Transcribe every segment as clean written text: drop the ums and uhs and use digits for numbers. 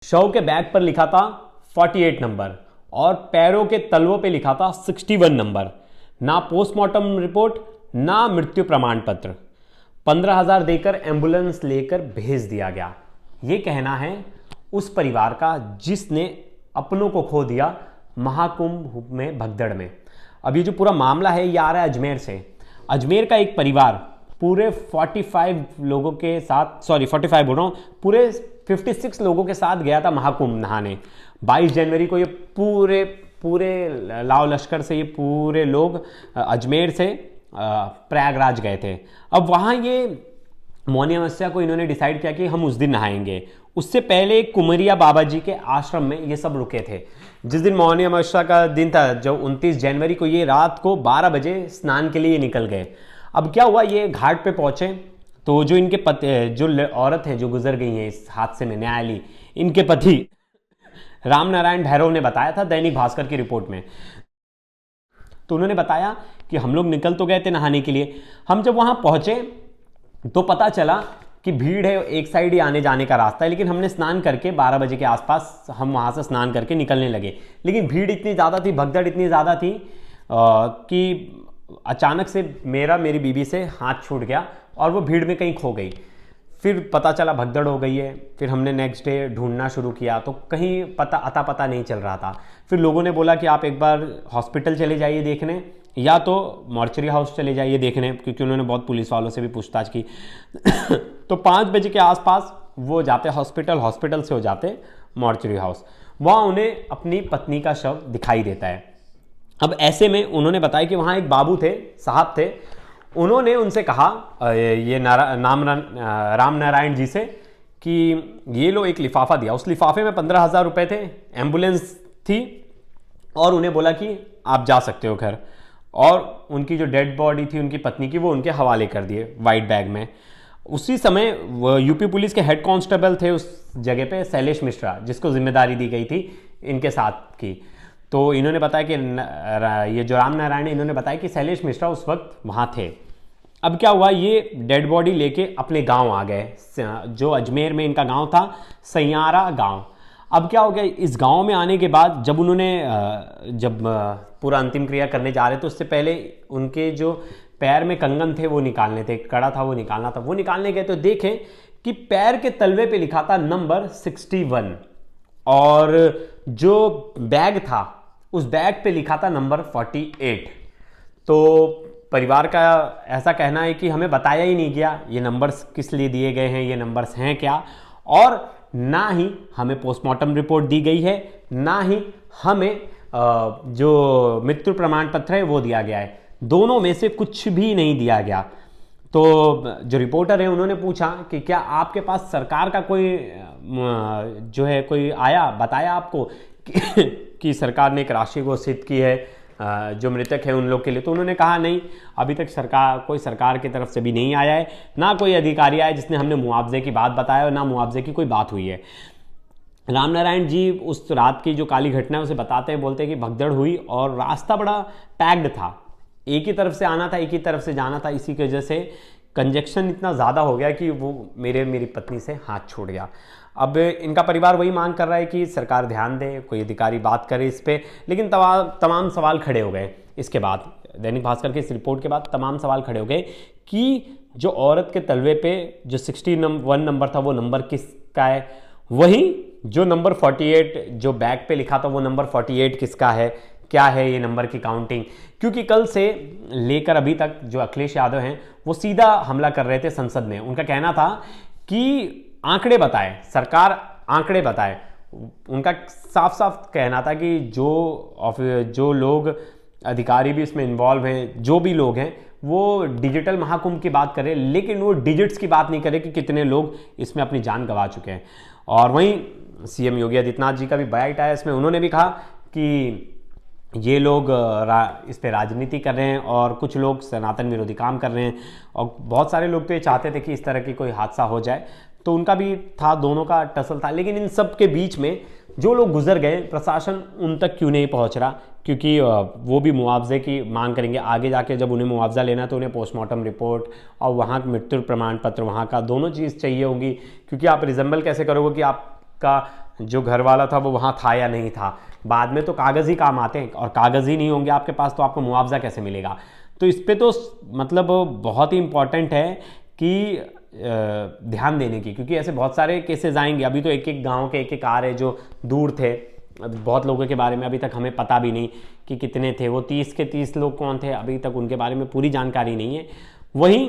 शव के बैग पर लिखा था 48 नंबर और पैरों के तलवों पे लिखा था 61 नंबर। ना पोस्टमार्टम रिपोर्ट ना मृत्यु प्रमाण पत्र। 15,000 देकर एम्बुलेंस लेकर भेज दिया गया। ये कहना है उस परिवार का जिसने अपनों को खो दिया महाकुंभ में भगदड़ में। अब ये जो पूरा मामला है ये आ रहा है अजमेर से। अजमेर का एक परिवार पूरे 45 लोगों के साथ, 45 बोल रहा हूँ, पूरे 56 लोगों के साथ गया था महाकुंभ नहाने। 22 जनवरी को ये पूरे लाव लश्कर से ये पूरे लोग अजमेर से प्रयागराज गए थे। अब वहाँ ये मौनी अमावस्या को इन्होंने डिसाइड किया कि हम उस दिन नहाएंगे। उससे पहले कुमरिया बाबा जी के आश्रम में ये सब रुके थे। जिस दिन मौनी अमावस्या का दिन था, जो 29 जनवरी को, ये रात को 12 बजे स्नान के लिए निकल गए। अब क्या हुआ, ये घाट पे पहुंचे तो जो इनके पति, जो औरत है जो गुजर गई है इस हादसे में, न्यायाली, इनके पति राम नारायण भैरव ने बताया था दैनिक भास्कर की रिपोर्ट में। तो उन्होंने बताया कि हम लोग निकल तो गए थे नहाने के लिए, हम जब वहां पहुंचे तो पता चला कि भीड़ है, एक साइड ही आने जाने का रास्ता है, लेकिन हमने स्नान करके 12 बजे के आसपास हम वहां से स्नान करके निकलने लगे। लेकिन भीड़ इतनी ज़्यादा थी, भगदड़ इतनी ज़्यादा थी कि अचानक से मेरी बीवी से हाथ छूट गया और वो भीड़ में कहीं खो गई। फिर पता चला भगदड़ हो गई है। फिर हमने नेक्स्ट डे ढूंढना शुरू किया तो कहीं पता नहीं चल रहा था। फिर लोगों ने बोला कि आप एक बार हॉस्पिटल चले जाइए देखने, या तो मॉर्चरी हाउस चले जाइए देखने, क्योंकि उन्होंने बहुत पुलिस वालों से भी पूछताछ की। तो 5 बजे के आसपास वो जाते हॉस्पिटल से हो जाते मॉर्चरी हाउस। वहाँ उन्हें अपनी पत्नी का शव दिखाई देता है। अब ऐसे में उन्होंने बताया कि वहाँ एक बाबू थे, साहब थे, उन्होंने उनसे कहा राम नारायण जी से कि ये लो एक लिफाफा दिया। उस लिफाफे में 15,000 रुपये थे, एम्बुलेंस थी और उन्हें बोला कि आप जा सकते हो घर। और उनकी जो डेड बॉडी थी उनकी पत्नी की, वो उनके हवाले कर दिए वाइट बैग में। उसी समय यूपी पुलिस के हेड कांस्टेबल थे उस जगह पे, शैलेश मिश्रा, जिसको जिम्मेदारी दी गई थी इनके साथ की। तो इन्होंने बताया कि ये जो राम नारायण है, इन्होंने बताया कि शैलेश मिश्रा उस वक्त वहाँ थे। अब क्या हुआ, ये डेड बॉडी लेके अपने गांव आ गए, जो अजमेर में इनका गांव था, सैयारा गांव। अब क्या हो गया, इस गांव में आने के बाद जब उन्होंने पूरा अंतिम क्रिया करने जा रहे थे, उससे पहले उनके जो पैर में कंगन थे वो निकालने थे, कड़ा था वो निकालना था। वो निकालने गए तो देखें कि पैर के तलवे पे लिखा था नंबर 61 और जो बैग था उस बैग पे लिखा था नंबर 48। तो परिवार का ऐसा कहना है कि हमें बताया ही नहीं गया ये नंबर्स किस लिए दिए गए हैं, ये नंबर्स हैं क्या, और ना ही हमें पोस्टमार्टम रिपोर्ट दी गई है, ना ही हमें जो मृत्यु प्रमाण पत्र है वो दिया गया है। दोनों में से कुछ भी नहीं दिया गया। तो जो रिपोर्टर है उन्होंने पूछा कि क्या आपके पास सरकार का कोई जो है कोई आया, बताया आपको कि सरकार ने एक राशि घोषित की है जो मृतक है उन लोग के लिए? तो उन्होंने कहा नहीं, अभी तक सरकार की तरफ से भी नहीं आया है, ना कोई अधिकारी आया जिसने हमने मुआवजे की बात बताया और ना मुआवजे की कोई बात हुई है। राम नारायण जी उस रात की जो काली घटना है उसे बताते हैं, बोलते हैं कि भगदड़ हुई और रास्ता बड़ा पैक्ड था, एक ही तरफ से आना था, एक ही तरफ से जाना था। इसी की वजह से कंजेक्शन इतना ज़्यादा हो गया कि वो मेरी पत्नी से हाथ छूट गया। अब इनका परिवार वही मांग कर रहा है कि सरकार ध्यान दे, कोई अधिकारी बात करे इस पर। लेकिन तमाम सवाल खड़े हो गए इसके बाद, दैनिक भास्कर की इस रिपोर्ट के बाद तमाम सवाल खड़े हो गए कि जो औरत के तलवे पे जो 61 नंबर था वो नंबर किसका है, वहीं जो नंबर 48 जो बैग पे लिखा था वो नंबर 48 किसका है, क्या है ये नंबर की काउंटिंग। क्योंकि कल से लेकर अभी तक जो अखिलेश यादव हैं वो सीधा हमला कर रहे थे संसद में। उनका कहना था कि आंकड़े बताए, सरकार आंकड़े बताए। उनका साफ साफ कहना था कि जो लोग अधिकारी भी इसमें इन्वॉल्व हैं, जो भी लोग हैं, वो डिजिटल महाकुंभ की बात करें, लेकिन वो डिजिट्स की बात नहीं करें कि कितने लोग इसमें अपनी जान गंवा चुके हैं। और वहीं सीएम योगी आदित्यनाथ जी का भी बाइट आया इसमें, उन्होंने भी कहा कि ये लोग इस पे राजनीति कर रहे हैं और कुछ लोग सनातन विरोधी काम कर रहे हैं, और बहुत सारे लोग तो ये चाहते थे कि इस तरह की कोई हादसा हो जाए। तो उनका भी था, दोनों का टसल था। लेकिन इन सब के बीच में जो लोग गुजर गए, प्रशासन उन तक क्यों नहीं पहुंच रहा? क्योंकि वो भी मुआवजे की मांग करेंगे आगे जाके। जब उन्हें मुआवजा लेना है तो उन्हें पोस्टमार्टम रिपोर्ट और वहाँ मृत्यु प्रमाण पत्र, वहाँ का दोनों चीज़ चाहिए होंगी। क्योंकि आप रिजेंबल कैसे करोगे कि आप आपका जो घर वाला था वो वहाँ था या नहीं था। बाद में तो कागज़ ही काम आते हैं, और कागज़ ही नहीं होंगे आपके पास तो आपको मुआवजा कैसे मिलेगा। तो इस पे तो मतलब बहुत ही इम्पॉर्टेंट है कि ध्यान देने की, क्योंकि ऐसे बहुत सारे केसेस आएंगे। अभी तो एक एक गांव के एक एक आ रहे जो दूर थे, बहुत लोगों के बारे में अभी तक हमें पता भी नहीं कि कितने थे वो, 30 के 30 लोग कौन थे, अभी तक उनके बारे में पूरी जानकारी नहीं है। वहीं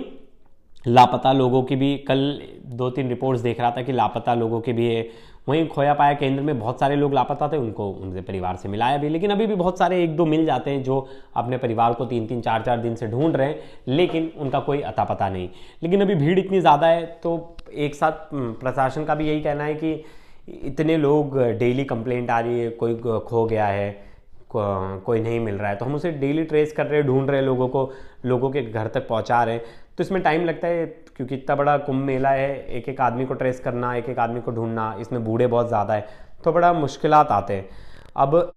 लापता लोगों की भी कल 2-3 रिपोर्ट्स देख रहा था कि लापता लोगों के भी है। वहीं खोया पाया केंद्र में बहुत सारे लोग लापता थे, उनको उनके परिवार से मिलाया भी, लेकिन अभी भी बहुत सारे 1-2 मिल जाते हैं जो अपने परिवार को 3-3 4-4 दिन से ढूंढ रहे हैं, लेकिन उनका कोई अता पता नहीं। लेकिन अभी भीड़ इतनी ज़्यादा है, तो एक साथ प्रशासन का भी यही कहना है कि इतने लोग डेली कंप्लेंट आ रही है, कोई खो गया है, कोई नहीं मिल रहा है, तो हम उसे डेली ट्रेस कर रहे हैं, ढूंढ रहे हैं लोगों को, लोगों के घर तक पहुंचा रहे हैं। तो इसमें टाइम लगता है, क्योंकि इतना बड़ा कुंभ मेला है, एक एक आदमी को ट्रेस करना, एक एक आदमी को ढूंढना, इसमें बूढ़े बहुत ज़्यादा है, तो बड़ा मुश्किलात आते हैं। अब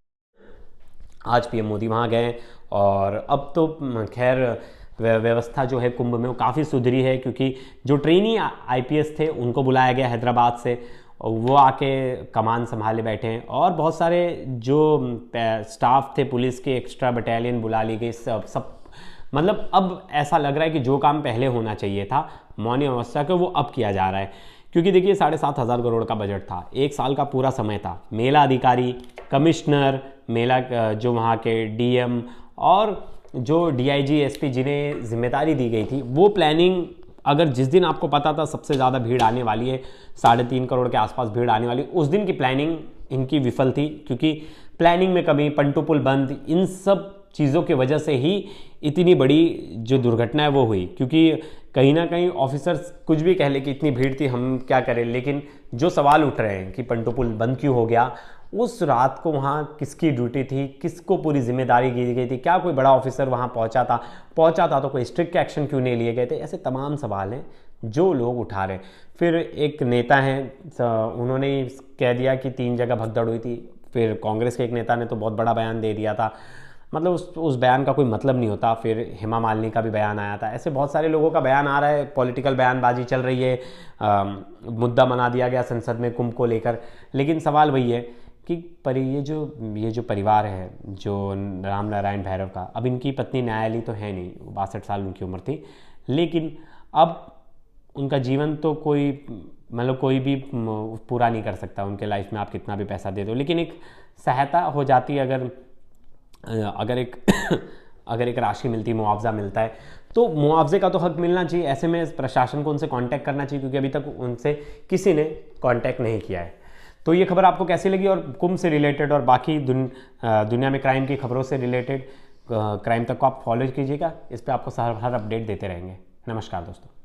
आज पीएम मोदी वहाँ गए, और अब तो खैर व्यवस्था जो है कुंभ में वो काफ़ी सुधरी है, क्योंकि जो ट्रेनी आईपीएस थे उनको बुलाया गया हैदराबाद से, वो आके कमान संभाले बैठे हैं, और बहुत सारे जो स्टाफ थे पुलिस के, एक्स्ट्रा बटालियन बुला ली गई, सब मतलब अब ऐसा लग रहा है कि जो काम पहले होना चाहिए था मौनी अवस्था के, वो अब किया जा रहा है। क्योंकि देखिए 7,500 करोड़ का बजट था, 1 साल का पूरा समय था, मेला अधिकारी, कमिश्नर, मेला जो वहाँ के डीएम और जो डीआईजी एसपी जिन्हें जिम्मेदारी दी गई थी, वो प्लानिंग, अगर जिस दिन आपको पता था सबसे ज़्यादा भीड़ आने वाली है, 3.5 करोड़ के आसपास भीड़ आने वाली, उस दिन की प्लानिंग इनकी विफल थी, क्योंकि प्लानिंग में कमी, पंटू पुल बंद, इन सब चीज़ों की वजह से ही इतनी बड़ी जो दुर्घटना है वो हुई। क्योंकि कहीं ना कहीं ऑफिसर्स कुछ भी कह ले कि इतनी भीड़ थी, हम क्या करें, लेकिन जो सवाल उठ रहे हैं कि पंटू पुल बंद क्यों हो गया, उस रात को वहाँ किसकी ड्यूटी थी, किसको पूरी जिम्मेदारी दी गई थी, क्या कोई बड़ा ऑफिसर वहाँ पहुँचा था तो कोई स्ट्रिक्ट एक्शन क्यों नहीं लिए गए थे, ऐसे तमाम सवाल हैं जो लोग उठा रहे हैं। फिर एक नेता हैं, उन्होंने कह दिया कि 3 जगह भगदड़ हुई थी, फिर कांग्रेस के एक नेता ने तो बहुत बड़ा बयान दे दिया था, मतलब उस बयान का कोई मतलब नहीं होता। फिर हेमा मालिनी का भी बयान आया था, ऐसे बहुत सारे लोगों का बयान आ रहा है, पॉलिटिकल बयानबाजी चल रही है, मुद्दा बना दिया गया संसद में कुंभ को लेकर। लेकिन सवाल वही है कि ये जो परिवार है जो राम नारायण भैरव का, अब इनकी पत्नी न्यायालय तो है नहीं, 62 साल उनकी उम्र थी, लेकिन अब उनका जीवन तो कोई मतलब कोई भी पूरा नहीं कर सकता उनके लाइफ में, आप कितना भी पैसा दे दो, लेकिन एक सहायता हो जाती है, अगर एक राशि मिलती, मुआवजा मिलता है, तो मुआवजे का तो हक मिलना चाहिए। ऐसे में प्रशासन को उनसे कांटेक्ट करना चाहिए, क्योंकि अभी तक उनसे किसी ने कांटेक्ट नहीं किया है। तो ये खबर आपको कैसी लगी, और कुंभ से रिलेटेड और बाकी दुनिया में क्राइम की खबरों से रिलेटेड क्राइम तक को आप फॉलो कीजिएगा, इस पर आपको हर अपडेट देते रहेंगे। नमस्कार दोस्तों।